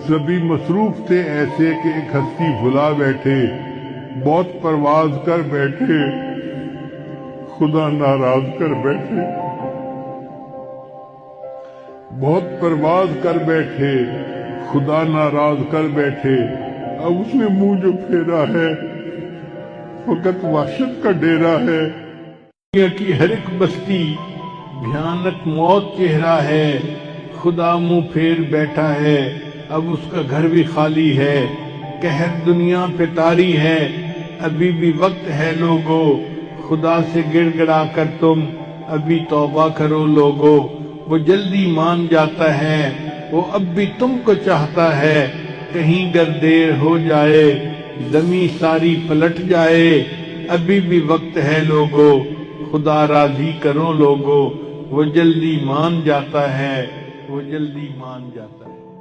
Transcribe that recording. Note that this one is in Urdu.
سبھی مصروف تھے ایسے کہ ایک ہستی بھلا بیٹھے، بہت پرواز کر بیٹھے، خدا ناراض کر بیٹھے، بہت پرواز کر بیٹھے، خدا ناراض کر بیٹھے۔ اب اس نے منہ جو پھیرا ہے فقط وحشت کا ڈیرا ہے۔ دنیا کی ہر ایک بستی بھیانک موت چہرہ ہے، خدا منہ پھیر بیٹھا ہے، اب اس کا گھر بھی خالی ہے۔ قہر دنیا پہ طاری ہے، ابھی بھی وقت ہے لوگو، خدا سے گڑ گڑا کر تم ابھی توبہ کرو لوگو۔ وہ جلدی مان جاتا ہے، وہ اب بھی تم کو چاہتا ہے، کہیں گر دیر ہو جائے زمیں ساری پلٹ جائے، ابھی بھی وقت ہے لوگو، خدا راضی کرو لوگو۔ وہ جلدی مان جاتا ہے، وہ جلدی مان جاتا ہے۔